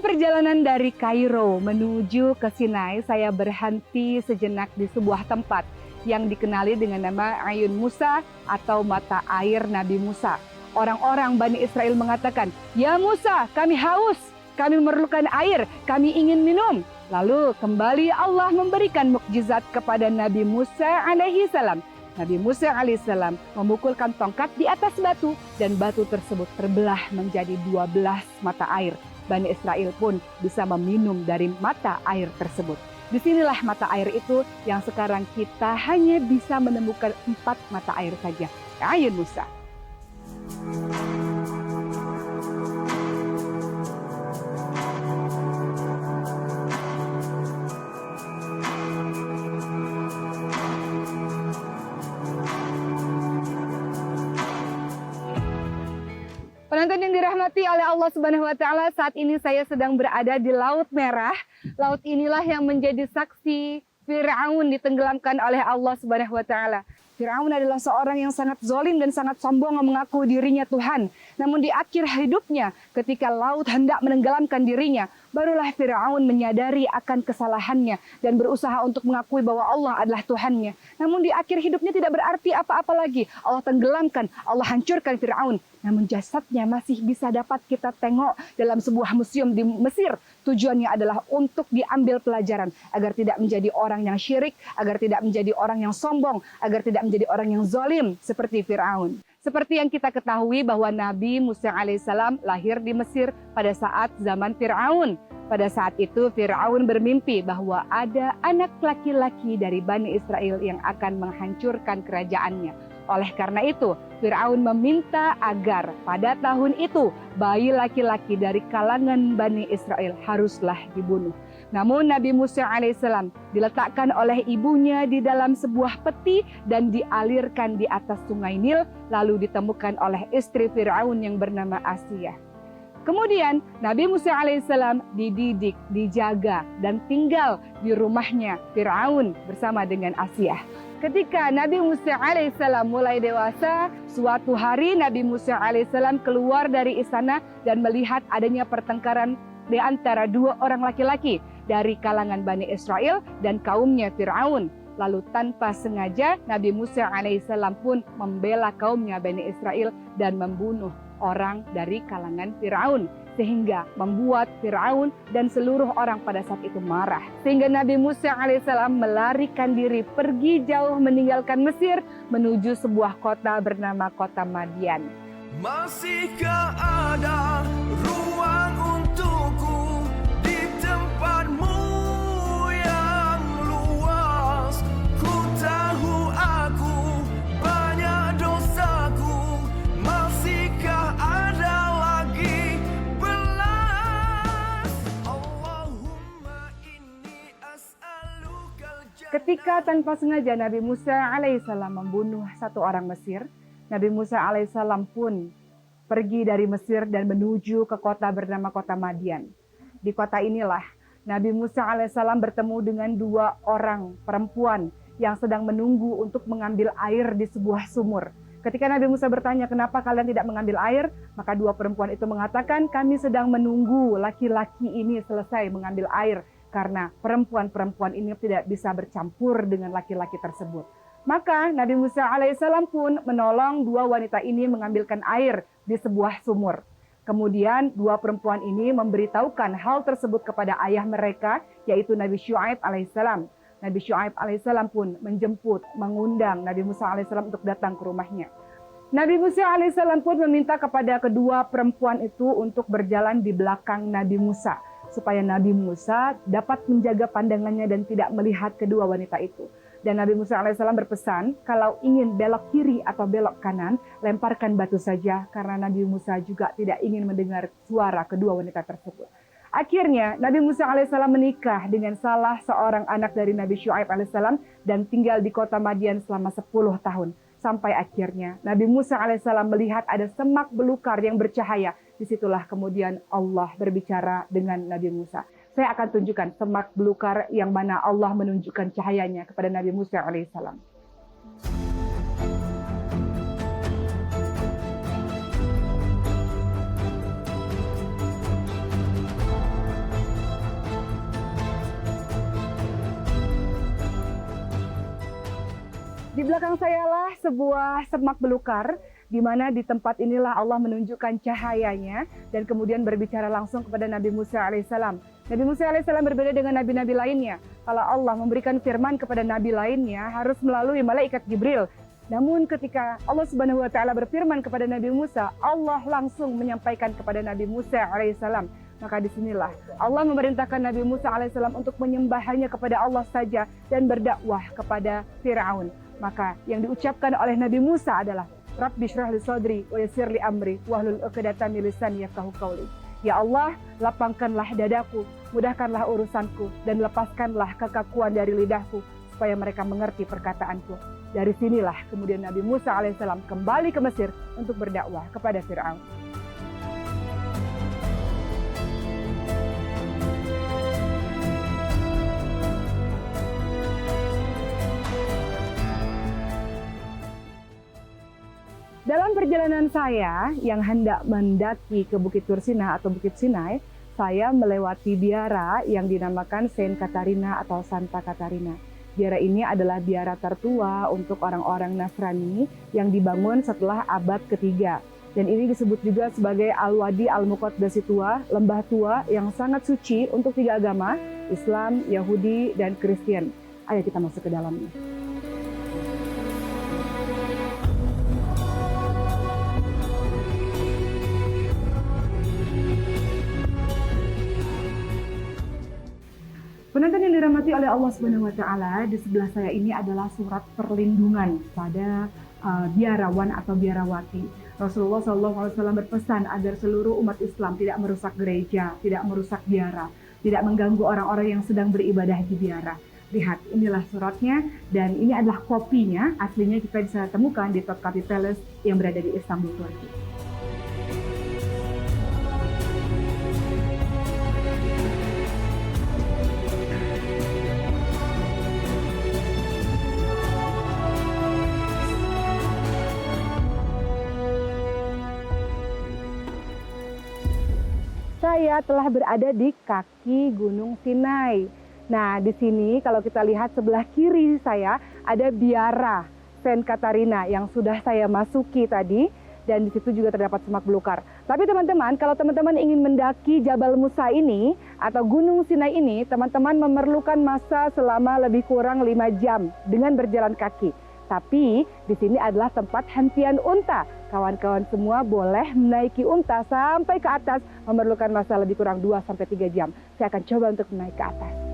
perjalanan dari Kairo menuju ke Sinai, saya berhenti sejenak di sebuah tempat yang dikenali dengan nama Ayun Musa atau mata air Nabi Musa. Orang-orang Bani Israel mengatakan, "Ya Musa, kami haus, kami memerlukan air, kami ingin minum." Lalu kembali Allah memberikan mukjizat kepada Nabi Musa alaihi salam. Nabi Musa alaihissalam memukulkan tongkat di atas batu dan batu tersebut terbelah menjadi 12 mata air. Bani Israel pun bisa meminum dari mata air tersebut. Disinilah mata air itu yang sekarang kita hanya bisa menemukan 4 mata air saja. Ayun Musa. Penonton yang dirahmati oleh Allah Subhanahu wa taala, saat ini saya sedang berada di Laut Merah. Laut inilah yang menjadi saksi Fir'aun ditenggelamkan oleh Allah Subhanahu wa taala. Fir'aun adalah seorang yang sangat zalim dan sangat sombong mengaku dirinya Tuhan. Namun di akhir hidupnya, ketika laut hendak menenggelamkan dirinya, barulah Fir'aun menyadari akan kesalahannya dan berusaha untuk mengakui bahwa Allah adalah Tuhannya. Namun di akhir hidupnya tidak berarti apa-apa lagi. Allah tenggelamkan, Allah hancurkan Fir'aun. Namun jasadnya masih bisa dapat kita tengok dalam sebuah museum di Mesir. Tujuannya adalah untuk diambil pelajaran agar tidak menjadi orang yang syirik, agar tidak menjadi orang yang sombong, agar tidak menjadi orang yang zalim seperti Fir'aun. Seperti yang kita ketahui bahwa Nabi Musa alaihissalam lahir di Mesir pada saat zaman Fir'aun. Pada saat itu Fir'aun bermimpi bahwa ada anak laki-laki dari Bani Israel yang akan menghancurkan kerajaannya. Oleh karena itu, Fir'aun meminta agar pada tahun itu bayi laki-laki dari kalangan Bani Israel haruslah dibunuh. Namun Nabi Musa alaihissalam diletakkan oleh ibunya di dalam sebuah peti dan dialirkan di atas sungai Nil, lalu ditemukan oleh istri Fir'aun yang bernama Asiyah. Kemudian Nabi Musa alaihissalam dididik, dijaga, dan tinggal di rumahnya Fir'aun bersama dengan Asiyah. Ketika Nabi Musa alaihissalam mulai dewasa, suatu hari Nabi Musa alaihissalam keluar dari istana dan melihat adanya pertengkaran di antara 2 orang laki-laki dari kalangan Bani Israel dan kaumnya Fir'aun. Lalu tanpa sengaja Nabi Musa alaihissalam pun membela kaumnya Bani Israel dan membunuh orang dari kalangan Fir'aun, sehingga membuat Fir'aun dan seluruh orang pada saat itu marah. Sehingga Nabi Musa alaihissalam melarikan diri pergi jauh meninggalkan Mesir menuju sebuah kota bernama kota Madian. Masihkah ada ruang untukku di tempatmu yang luas? Ku tahu aku banyak dosaku. Masihkah ada lagi belas? Allahumma inni as'alukal jannah. Ketika tanpa sengaja Nabi Musa alaihissalam membunuh 1 orang Mesir, Nabi Musa alaihissalam pun pergi dari Mesir dan menuju ke kota bernama kota Madian. Di kota inilah Nabi Musa alaihissalam bertemu dengan 2 orang perempuan yang sedang menunggu untuk mengambil air di sebuah sumur. Ketika Nabi Musa bertanya, "Kenapa kalian tidak mengambil air?" Maka 2 perempuan itu mengatakan, "Kami sedang menunggu laki-laki ini selesai mengambil air karena perempuan-perempuan ini tidak bisa bercampur dengan laki-laki tersebut." Maka Nabi Musa alaihissalam pun menolong 2 wanita ini mengambilkan air di sebuah sumur. Kemudian 2 perempuan ini memberitahukan hal tersebut kepada ayah mereka, yaitu Nabi Syuaib alaihissalam. Nabi Syuaib alaihissalam pun menjemput, mengundang Nabi Musa alaihissalam untuk datang ke rumahnya. Nabi Musa alaihissalam pun meminta kepada kedua perempuan itu untuk berjalan di belakang Nabi Musa, supaya Nabi Musa dapat menjaga pandangannya dan tidak melihat kedua wanita itu. Dan Nabi Musa alaihissalam berpesan, kalau ingin belok kiri atau belok kanan, lemparkan batu saja, karena Nabi Musa juga tidak ingin mendengar suara kedua wanita tersebut. Akhirnya Nabi Musa alaihissalam menikah dengan salah seorang anak dari Nabi Syuaib alaihissalam dan tinggal di kota Madian selama 10 tahun. Sampai akhirnya Nabi Musa alaihissalam melihat ada semak belukar yang bercahaya. Disitulah kemudian Allah berbicara dengan Nabi Musa. Saya akan tunjukkan semak belukar yang mana Allah menunjukkan cahayanya kepada Nabi Musa alaihissalam. Di belakang saya lah sebuah semak belukar, di mana di tempat inilah Allah menunjukkan cahayanya dan kemudian berbicara langsung kepada Nabi Musa alaihissalam. Nabi Musa alaihissalam berbeda dengan nabi-nabi lainnya. Kalau Allah memberikan firman kepada nabi lainnya harus melalui malaikat Jibril. Namun ketika Allah Subhanahu wa taala berfirman kepada Nabi Musa, Allah langsung menyampaikan kepada Nabi Musa alaihissalam. Maka disinilah Allah memerintahkan Nabi Musa alaihissalam untuk menyembah hanya kepada Allah saja dan berdakwah kepada Fir'aun. Maka yang diucapkan oleh Nabi Musa adalah Rabbi shrah li sadri wa yassir li amri wahlul 'uqdatam min lisani yafqahu qawli. Ya Allah, lapangkanlah dadaku, mudahkanlah urusanku dan lepaskanlah kekakuan dari lidahku supaya mereka mengerti perkataanku. Dari sinilah kemudian Nabi Musa alaihissalam kembali ke Mesir untuk berdakwah kepada Fir'aun. Dalam perjalanan saya yang hendak mendaki ke Bukit Tursina atau Bukit Sinai, saya melewati biara yang dinamakan Saint Katarina atau Santa Katarina. Biara ini adalah biara tertua untuk orang-orang Nasrani yang dibangun setelah abad ketiga. Dan ini disebut juga sebagai Al-Wadi Al-Muqaddasi Tua, lembah tua yang sangat suci untuk tiga agama, Islam, Yahudi, dan Kristen. Ayo kita masuk ke dalamnya. Penonton yang dirahmati oleh Allah Subhanahu wa taala, di sebelah saya ini adalah surat perlindungan pada biarawan atau biarawati. Rasulullah SAW berpesan agar seluruh umat Islam tidak merusak gereja, tidak merusak biara, tidak mengganggu orang-orang yang sedang beribadah di biara. Lihat, inilah suratnya dan ini adalah kopinya. Aslinya kita bisa temukan di Topkapi Palace yang berada di Istanbul, Turki. Saya telah berada di kaki Gunung Sinai. Nah, di sini kalau kita lihat sebelah kiri saya ada biara Saint Katarina yang sudah saya masuki tadi dan di situ juga terdapat semak belukar. Tapi teman-teman, kalau teman-teman ingin mendaki Jabal Musa ini atau Gunung Sinai ini, teman-teman memerlukan masa selama lebih kurang 5 jam dengan berjalan kaki. Tapi di sini adalah tempat hentian unta. Kawan-kawan semua boleh menaiki unta sampai ke atas, memerlukan masa lebih kurang 2-3 jam. Saya akan coba untuk naik ke atas.